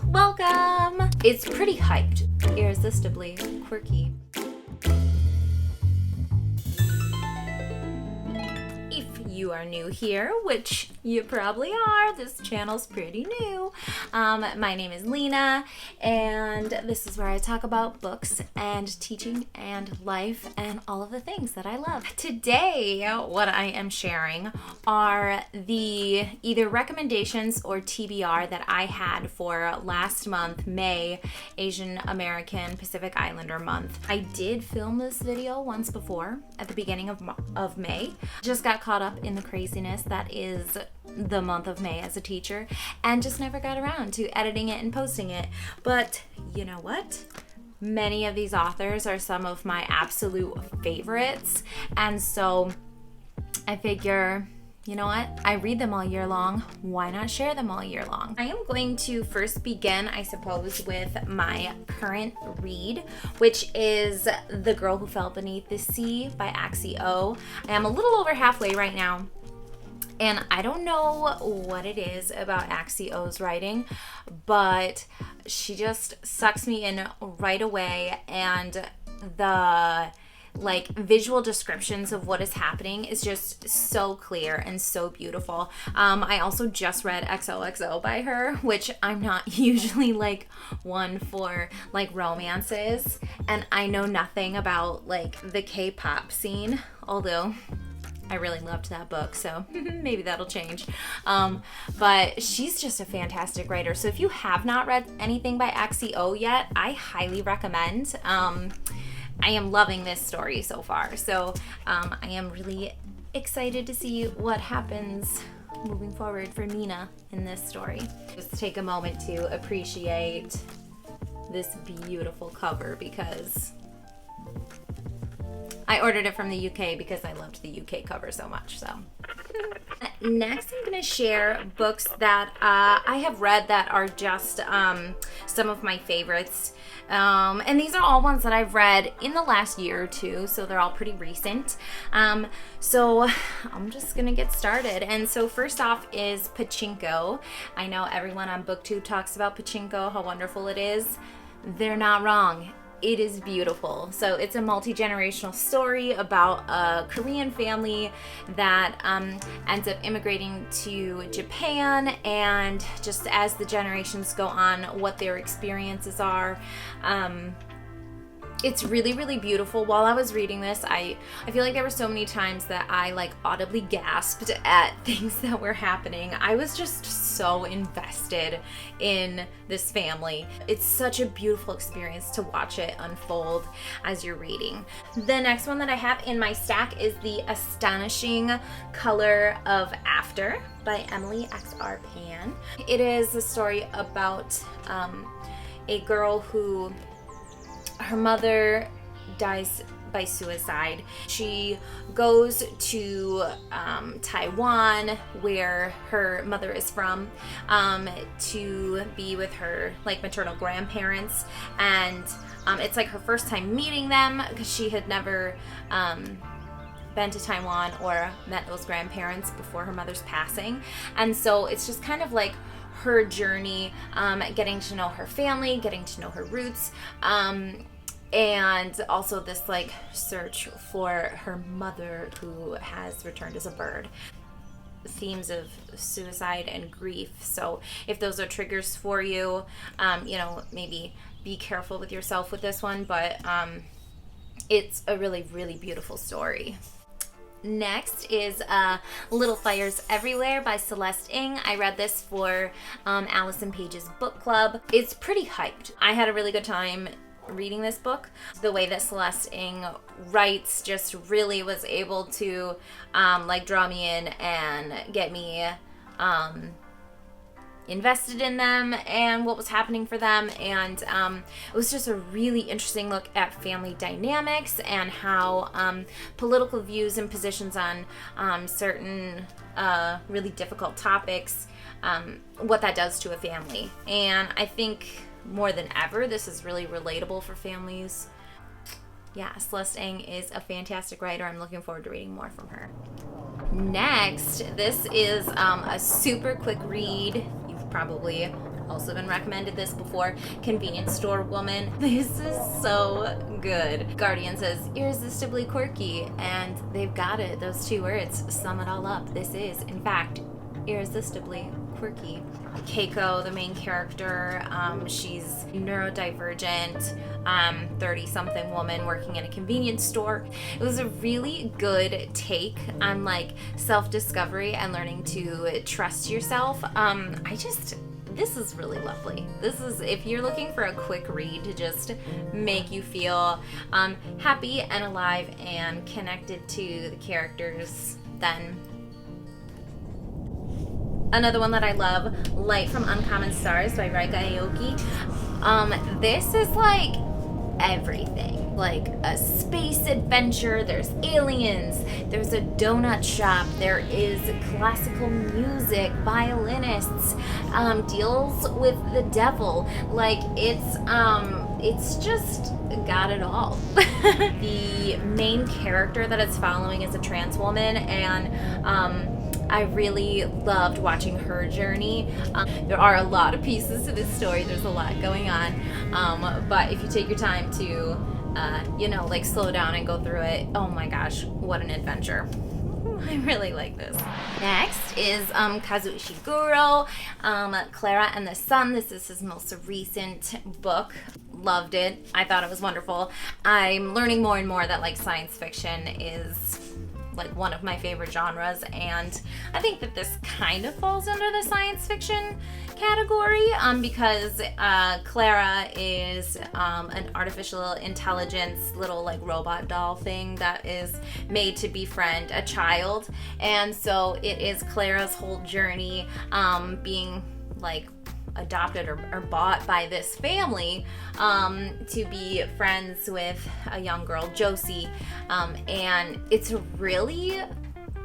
Welcome! It's pretty hyped, irresistibly quirky. If you are new here, which you probably are, this channel's pretty new. My name is Lena, and this is where I talk about books and teaching and life and all of the things that I love. Today, what I am sharing are the either recommendations or TBR that I had for last month, May, Asian American Pacific Islander month. I did film this video once before at the beginning of May. Just got caught up in the craziness that is the month of May as a teacher and just never got around to editing it and posting it. But you know what? Many of these authors are some of my absolute favorites, and so I figure, you know what? I read them all year long. Why not share them all year long? I am going to first begin, I suppose, with my current read, which is The Girl Who Fell Beneath the Sea by AAPI. I am a little over halfway right now, and I don't know what it is about AAPI's writing, but she just sucks me in right away, and the visual descriptions of what is happening is just so clear and so beautiful. I also just read XOXO by her, which I'm not usually one for romances, and I know nothing about the K-pop scene, although I really loved that book, so maybe that'll change. But she's just a fantastic writer. So if you have not read anything by AAPI yet, I highly recommend. I am loving this story so far, so I am really excited to see what happens moving forward for Nina in this story. Just take a moment to appreciate this beautiful cover because I ordered it from the UK because I loved the UK cover so much. So next I'm going to share books that I have read that are just some of my favorites. And these are all ones that I've read in the last year or two, so they're all pretty recent. So I'm just gonna get started. And so first off is Pachinko. I know everyone on BookTube talks about Pachinko, how wonderful it is. They're not wrong. It is beautiful. So it's a multi-generational story about a Korean family that ends up immigrating to Japan, and just as the generations go on, what their experiences are. It's really, really beautiful. While I was reading this, I feel like there were so many times that I audibly gasped at things that were happening. I was just so invested in this family. It's such a beautiful experience to watch it unfold as you're reading. The next one that I have in my stack is The Astonishing Color of After by Emily X.R. Pan. It is a story about a girl who her mother dies by suicide. She goes to Taiwan, where her mother is from, to be with her maternal grandparents, and it's her first time meeting them because she had never been to Taiwan or met those grandparents before her mother's passing. And so it's just kind of her journey, getting to know her family, getting to know her roots, and also this search for her mother who has returned as a bird. Themes of suicide and grief. So if those are triggers for you, maybe be careful with yourself with this one, but it's a really, really beautiful story. Next is Little Fires Everywhere by Celeste Ng. I read this for Allison Page's book club. It's pretty hyped. I had a really good time reading this book. The way that Celeste Ng writes just really was able to draw me in and get me invested in them and what was happening for them, and it was just a really interesting look at family dynamics and how political views and positions on certain really difficult topics, what that does to a family. And I think more than ever this is really relatable for families. Yeah, Celeste Ng is a fantastic writer. I'm looking forward to reading more from her. Next, this is a super quick read. You've probably also been recommended this before. Convenience Store Woman. This is so good. Guardian says irresistibly quirky, and they've got it. Those two words sum it all up. This is, in fact, irresistibly quirky. Keiko, the main character, she's neurodivergent, 30-something woman working in a convenience store. It was a really good take on like self-discovery and learning to trust yourself. This is really lovely. This is, if you're looking for a quick read to just make you feel happy and alive and connected to the characters, then another one that I love, Light from Uncommon Stars by Raika Aoki. This is like everything. Like a space adventure, there's aliens, there's a donut shop, there is classical music, violinists, deals with the devil. Like it's just got it all. The main character that it's following is a trans woman, and I really loved watching her journey. There are a lot of pieces to this story. There's a lot going on. But if you take your time to, like slow down and go through it, oh my gosh, what an adventure. I really like this. Next is Kazuo Ishiguro, Clara and the Sun. This is his most recent book. Loved it. I thought it was wonderful. I'm learning more and more that like science fiction is like one of my favorite genres, and I think that this kind of falls under the science fiction category because Clara is an artificial intelligence little like robot doll thing that is made to befriend a child, and so it is Clara's whole journey being like adopted or bought by this family to be friends with a young girl, Josie, and it's really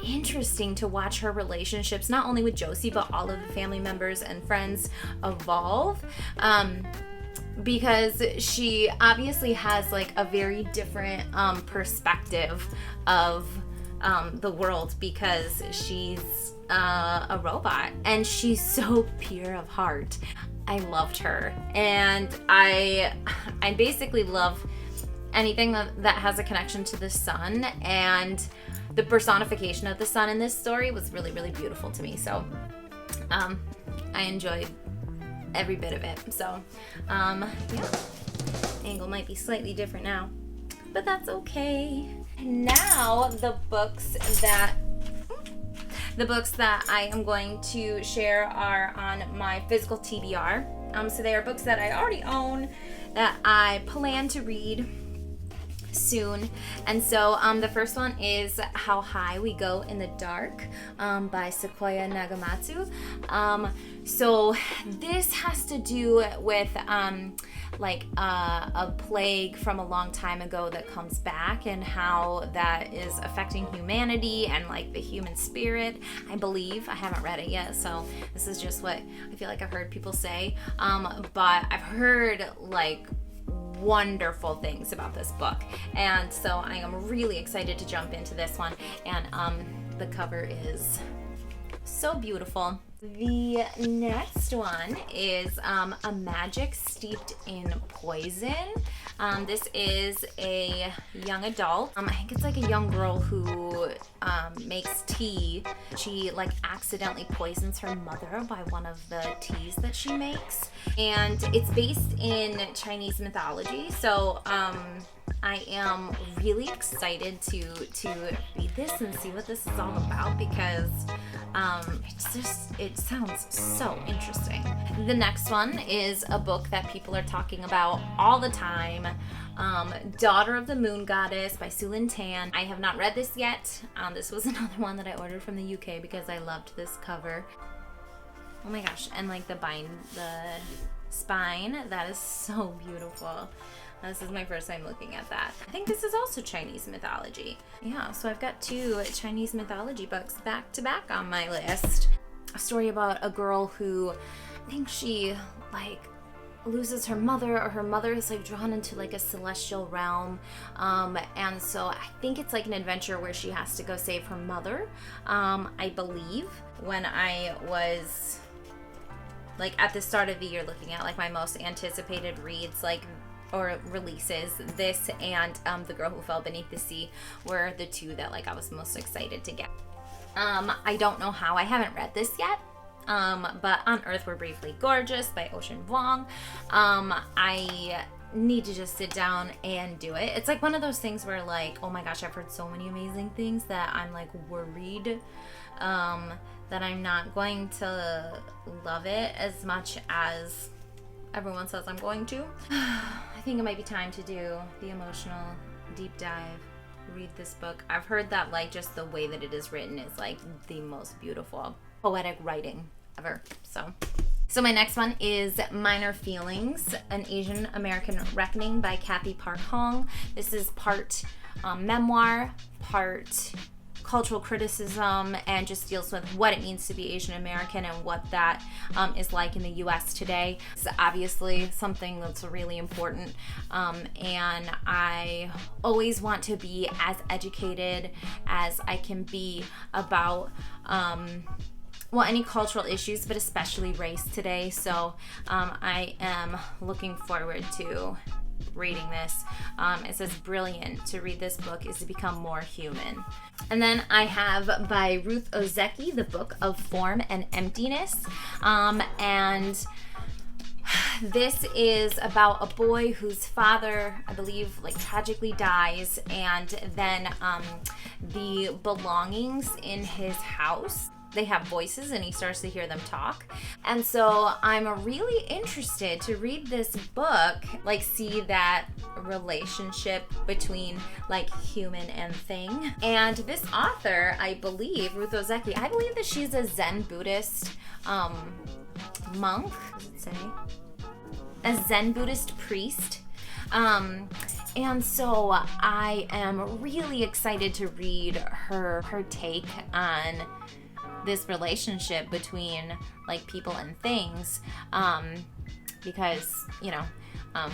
interesting to watch her relationships, not only with Josie but all of the family members and friends, evolve, because she obviously has like a very different perspective of the world, because she's a robot and she's so pure of heart. I loved her, and I basically love anything that has a connection to the sun, and the personification of the sun in this story was really, really beautiful to me. So I enjoyed every bit of it. So yeah, angle might be slightly different now, but that's okay. Now the books that I am going to share are on my physical TBR. So they are books that I already own that I plan to read soon. And so the first one is How High We Go in the Dark by Sequoia Nagamatsu. So this has to do with like a plague from a long time ago that comes back, and how that is affecting humanity and like the human spirit, I believe. I haven't read it yet, so this is just what I feel like I've heard people say, but I've heard like wonderful things about this book, and so I am really excited to jump into this one. And the cover is so beautiful. The next one is A Magic Steeped in Poison. This is a young adult. I think it's like a young girl who makes tea. She like accidentally poisons her mother by one of the teas that she makes. And it's based in Chinese mythology. So I am really excited to read this and see what this is all about, because it sounds so interesting. The next one is a book that people are talking about all the time, Daughter of the Moon Goddess by Sulin Tan. I have not read this yet. This was another one that I ordered from the UK because I loved this cover. Oh my gosh, and like the spine, that is so beautiful. This is my first time looking at that. I think this is also Chinese mythology. Yeah, so I've got 2 Chinese mythology books back to back on my list. A story about a girl who, I think she like loses her mother, or her mother is like drawn into like a celestial realm, and so I think it's like an adventure where she has to go save her mother. I believe when I was like at the start of the year looking at like my most anticipated reads, like, or releases, this and The Girl Who Fell Beneath the Sea were the two that like I was most excited to get. I don't know how, I haven't read this yet, but On Earth We're Briefly Gorgeous by Ocean Vuong. I need to just sit down and do it. It's like one of those things where like, oh my gosh, I've heard so many amazing things that I'm like worried that I'm not going to love it as much as everyone says I'm going to. I think it might be time to do the emotional deep dive, read this book. I've heard that like just the way that it is written is like the most beautiful poetic writing ever. So my next one is Minor Feelings, An Asian American Reckoning by Kathy Park Hong. This is part memoir, part cultural criticism, and just deals with what it means to be Asian American and what that is like in the US today. It's obviously something that's really important, and I always want to be as educated as I can be about well, any cultural issues, but especially race today. So I am looking forward to reading this. It says brilliant. To read this book is to become more human. And then I have by Ruth Ozeki, The Book of Form and Emptiness. And this is about a boy whose father, I believe, like tragically dies, and then the belongings in his house, they have voices and he starts to hear them talk. And so I'm really interested to read this book, like see that relationship between like human and thing. And this author, I believe, Ruth Ozeki, I believe that she's a Zen Buddhist monk, does it say? A Zen Buddhist priest. And so I am really excited to read her take on this relationship between like people and things, because you know,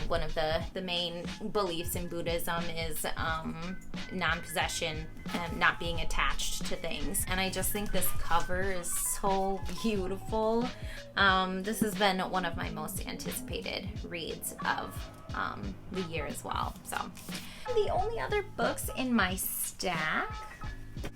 one of the main beliefs in Buddhism is non-possession and not being attached to things. And I just think this cover is so beautiful. This has been one of my most anticipated reads of the year as well. So the only other books in my stack,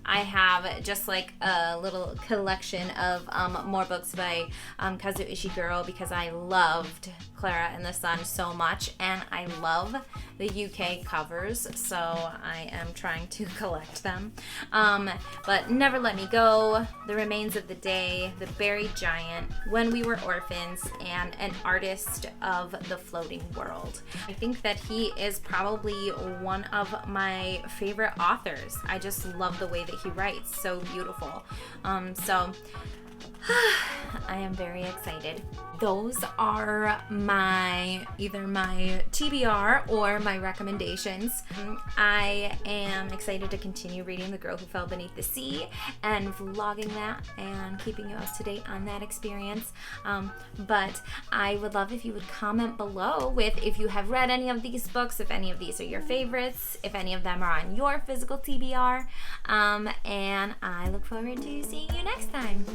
I have just like a little collection of more books by Kazuo Ishiguro, because I loved Clara and the Sun so much, and I love the UK covers, so I am trying to collect them. But Never Let Me Go, The Remains of the Day, The Buried Giant, When We Were Orphans, and An Artist of the Floating World. I think that he is probably one of my favorite authors. I just love the way that he writes, so beautiful. So I am very excited. Those are either my TBR or my recommendations. I am excited to continue reading The Girl Who Fell Beneath the Sea and vlogging that and keeping you up to date on that experience. But I would love if you would comment below with if you have read any of these books, if any of these are your favorites, if any of them are on your physical TBR. And I look forward to seeing you next time.